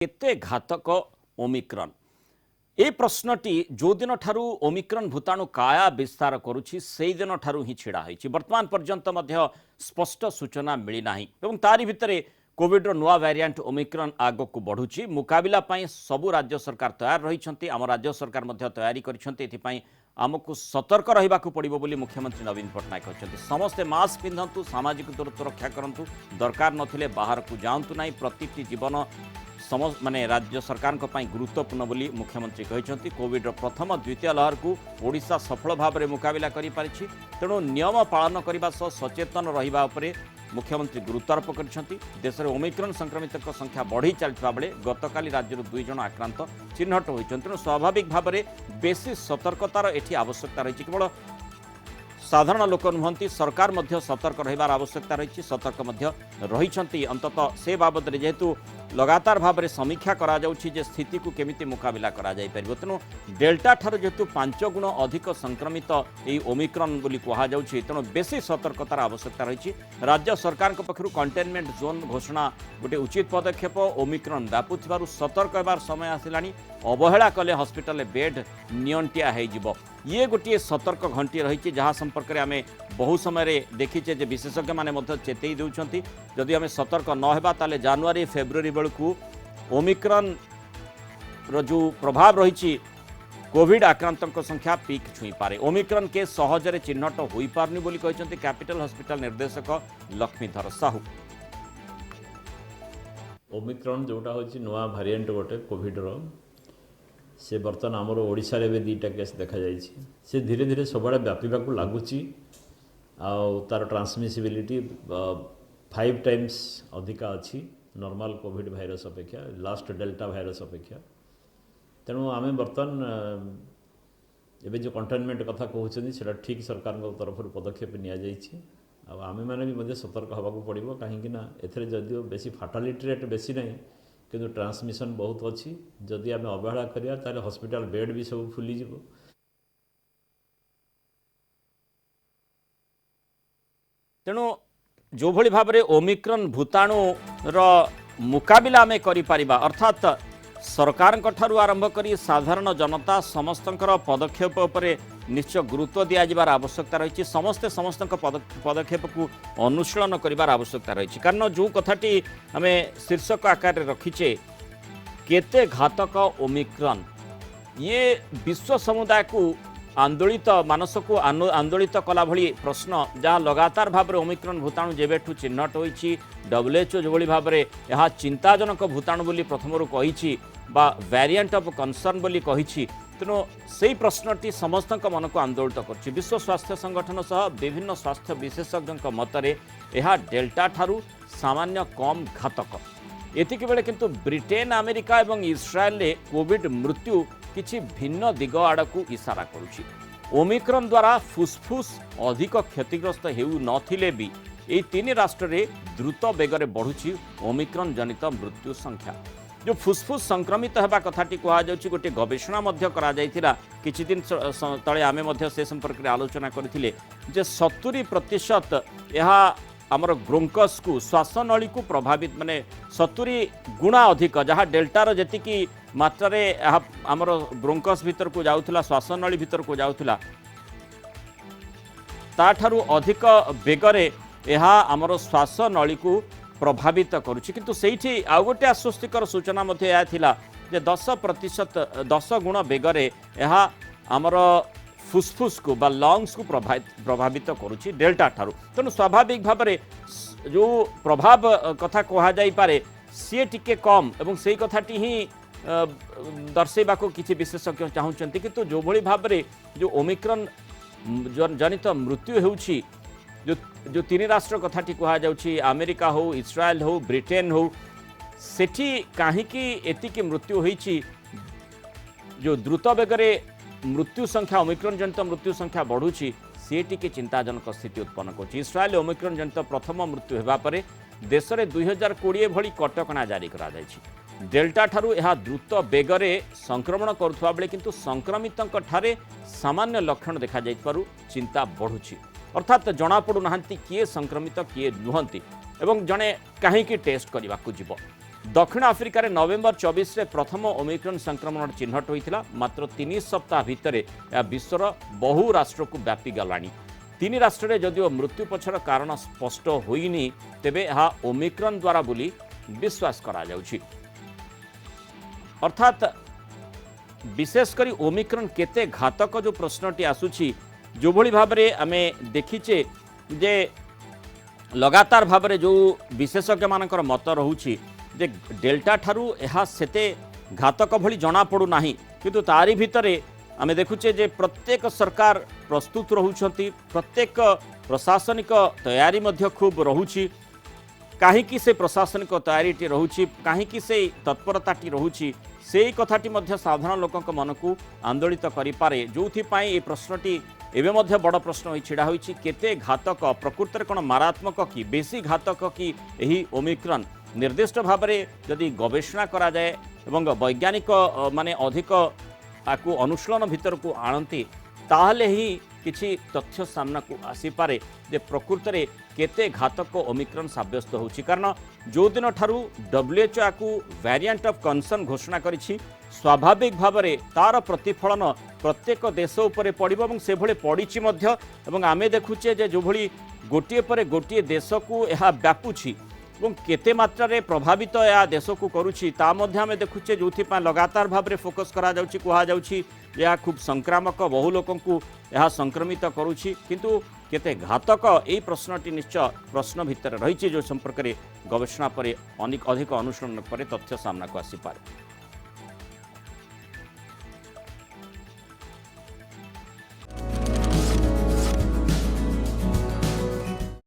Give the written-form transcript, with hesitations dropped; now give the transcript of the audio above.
केते घातक ओमिक्रन ए प्रश्नटी जो दिन ठारू ओमिक्रन भूताणु काया विस्तार करुछि सेई दिन ठारू ही छिड़ा होइछि। वर्तमान पर्यंत मध्य स्पष्ट सूचना मिली नाही एवं तारि भितरे कोविड रो नुआ वेरिएंट ओमिक्रन आगको बढ़ुछि। मुकाबिला पई सबु राज्य सरकार तैयार रहिछन्ति। आम राज्य सरकार मध्य तैयारी करिछन्ति। एथिपई आमको सतर्क रहिबाकू पड़िबो बोली मुख्यमंत्री नवीन पट्टनायक कहछन्ति। समस्ते मास्क पिंधंतु, सामाजिक दूरत्व रक्षा करंतु, दरकार नथिले बाहर को जांतु नाही। प्रतिटी जीवन माने राज्य सरकार गुरुत्वपूर्ण बोली मुख्यमंत्री कहते। कोविड प्रथम द्वितीय लहर को ओडिशा सफल भाव में मुकाबला करि पारिछि। तेणु नियम पालन करने सह सचेतन रहिबा उपरे मुख्यमंत्री गुरुत्वारोप करछन्ति। देश में ओमिक्रन संक्रमित संख्या बढ़ी चलता बेले गतकाली राज्य 2 जन आक्रांत चिन्हट होइछन्ति। तेणु स्वाभाविक भाव में बेसी सतर्कतार एठी आवश्यकता रही। केवल साधारण लोक नुहंती, सरकार मध्य सतर्क रहिबार आवश्यकता रही। सतर्क मध्य रहिछन्ति। अंततः से बाबद जेहेतु लगातार भाव में समीक्षा करा जाउछि जे स्थिति को केमिति मुकाबिला करा जाय परिबो। तेणु डेल्टा ठार जेहेतु 5 गुण अधिक संक्रमित एई ओमिक्रन बोली कहा जाउछि, तेणु बेसी सतर्कतार आवश्यकता रही। राज्य सरकार पक्षरु कंटेनमेंट जोन घोषणा गोटे उचित पदक्षेप। ओमिक्रन व्यापुथिबारु सतर्क हेबार समय आसिलानी। अवहेला कले हॉस्पिटल बेड नियंटिया हो जिवो। ये गोटे सतर्क घंटी रही जहाँ संपर्क में आम बहु समय देखीचे जे विशेषज्ञ माने मध्य चेतई देउछन्ति। जदि आम सतर्क न हेबा ताले जनवरी फेब्रुआरी बेलू ओमिक्रन रो जो प्रभाव रही कोविड आक्रांतों संख्या पीक छुई पारे। ओमिक्रन के सहजरे चिन्हट होई पारनी बोली कहछन्ति कैपिटल हॉस्पिटल निर्देशक लक्ष्मीधर साहू। ओमिक्रन जोटा होची नुआ वेरिएंट गोटे कोविड रो से बर्तमान आमर ओडिशा रे भी 2टा केस देखा जाइछि। से धीरे धीरे सबआडे व्यापीबाकू लागुछि। तार ट्रांसमिसिबिलिटी 5 टाइम्स अधिका अच्छी नॉर्मल कोविड भाइरस अपेक्षा, लास्ट डेल्टा भाइरस अपेक्षा। तेणु आम बर्तमान एबे जो कंटेनमेंट कथा कहउछन्ति सेटा ठीक सरकार तरफ पदक्षेप निया जाइछि। आम मैंने भी मध्य सतर्क होबाकू पड़िबो। कहीं एथरे जदियो बेसी फाटालिटी रेट बेसी नहीं किंतु ट्रांसमिशन बहुत अच्छी। जदि आम अवहेला करिया ताले हॉस्पिटल बेड भी सब फुली जिवो। तेणु जो भली भाव में ओमिक्रन भूताणु रो मुकाबिला आम करिपारिबा, अर्थात सरकार ठारू आरंभ करी साधारण जनता समस्तंकर पदक्षेप उपरे निश्चय गुरुत्व दिया जिबार आवश्यकता रही। समस्ते समस्त पदक्षेप को अनुशीलन करिबार आवश्यकता रही। कारण जो कथाटी आम शीर्षक आकार रखीचे केते घातक ओमिक्रन, ये विश्व समुदाय को आंदोलित मानस को आंदोलित कला भली प्रश्न जहाँ लगातार भाव में ओमिक्रन भूताणु जेबेठू चिन्हट होइछि। WHO जो भाव में यह चिंताजनक भूताणु बोली प्रथमरु कहिछि बा वेरिएंट ऑफ कंसर्न बोली कहिछि। तेणु से प्रश्नटी समस्त मन को आंदोलित कर। विश्व स्वास्थ्य संगठन सह विभिन्न स्वास्थ्य विशेषज्ञ मतरे यह डेल्टा ठारू सामान्य कम घातक। एतिक बेले किंतु ब्रिटेन, अमेरिका और इस्राएल कोविड मृत्यु किछि भिन्न दिग आड़कू इशारा करुछि। ओमिक्रन द्वारा फुसफुस अधिक क्षतिग्रस्त हेउ नथिले भी एई 3 राष्ट्र रे द्रुत बेगरे बढ़ुछि ओमिक्रन जनित मृत्यु संख्या। जो फुसफुस संक्रमित होगा कथाटी कह जाउछि गोटे गवेषणा मध्य करा जायथिला। किछि दिन तळे आमे मध्य से संपर्क रे आलोचना करथिले जे 70% यहा आमर ब्रोंकस को श्वासनली को प्रभावित माने 70 गुणा अधिक जहाँ डेल्टार जी मात्रा आमर ब्रोंकस भीतर को जाउथला, श्वासनली भीतर को जाउथला, ताठारु अधिक बेगरे यह आमर श्वासनली को प्रभावित करुछि। किंतु सेठी आउ गोटे आश्वस्तिकर सूचना मध्य या थिला जे 10% गुण बेगरे यह आमर फुसफुस को बा लंग्स को प्रभावित करुछि डेल्टा ठारू। तेणु स्वाभाविक भाव में जो प्रभाव कथा कह जाई पारे सी टिके कम एवं से कथाटी ही दर्शेबा को किसी विशेषज्ञ चाहूँगी। किंतु जो भली भाव में जो ओमिक्रन जनित मृत्यु होउछि, जो 3 राष्ट्र कथाटी कह जाउछि अमेरिका हो, इस्राएल हो, ब्रिटेन हो, सेठी काहींकि एतिकी मृत्यु होइछि। जो द्रुत बेगरे मृत्यु संख्या ओमिक्रन जनित मृत्यु संख्या बढ़ुछि सी टिके चिंताजनक स्थिति उत्पन्न कर। इस्राएल ओमिक्रन जनित प्रथम मृत्यु हेबा परे देश में 2020 भली कटकणा जारी करा जायछि। डेल्टा ठारू यह द्रुत बेगरे संक्रमण करुवा बेले किंतु संक्रमितों ठारे सामान्य लक्षण देखा जाइतबारु चिंता बढ़ुछि। अर्थात जना पड़ू नाहंती किए संक्रमित किए नुहंती एवं जने कहीं टेस्ट करने को जीव। दक्षिण आफ्रिकार नवेम्बर 24 रे प्रथम ओमिक्रॉन संक्रमण चिन्हट होता मात्र 3 सप्ताह भितर यह विश्वर बहु राष्ट्र को व्यापी गलानी 3 राष्ट्र जदिओ मृत्यु पछर कारण स्पष्ट होइनी तेबे यह ओमिक्रॉन द्वारा बोली विश्वास करा जाउछि। अर्थात विशेषकर ओमिक्रॉन केते घातक जो प्रश्नटी आसुछि जो भली भाबरे आमे देखिचे जे लगातार भाबरे जो विशेषज्ञ मानकर मत रहुछि जे डेल्टा ठारू यह सेते घातक भली जना पड़ू नाही किंतु तारी भितरे आमे देखुचे जे प्रत्येक सरकार प्रस्तुत रहुछंती प्रत्येक प्रशासनिक तैयारी मध्य खूब रहुछि काहीकि से प्रशासनिक तैयारीटी रहुछि काहीकि से तत्परताटी रहुछि सेई कथाटी मध्य साधारण लोकक मन को आंदोलित करि पारे जोथि पई ए प्रश्नटी एवं मध्य बड़ प्रश्न होई छिड़ा होइछि केते घातक प्रकृतर कोन मारात्मक कि बेसी घातक कि एही ओमिक्रॉन निर्दिष्ट भाव में जदि गवेषणा करा जाए एवं वैज्ञानिक माने अधिक ताकू अनुशीलन भितर को आणती ताहले ही किछि तथ्य सामना को आसीपारे जे प्रकृत में केते घातक ओमिक्रॉन साब्यस्त होछि कारण जो दिन ठारू WHO को वेरिएंट ऑफ कंसर्न घोषणा करिछि स्वाभाविक भाव में तार प्रतिफलन प्रत्येक देश उपरे पड़िबो एवं से भले पड़िछि मध्य एवं आमे देखुचे जे जो भली गोटिए परे गोटिए देश को यह व्यापुछि एवं केते मात्रा रे प्रभावित या देश को करुछि ता मध्य आमे देखुचे जोथि लगातार भाव में फोकस करा जाउछि कुहा जाउछि जे यह खूब संक्रामक बहु लोकन को यह संक्रमित करुछि किंतु केते घातक एई प्रश्नटी निश्चय प्रश्न भितर रहिछि जो संपर्क में गवेषणा पर अधिक अनुशीलन पर तथ्य सामना को आसी पारे।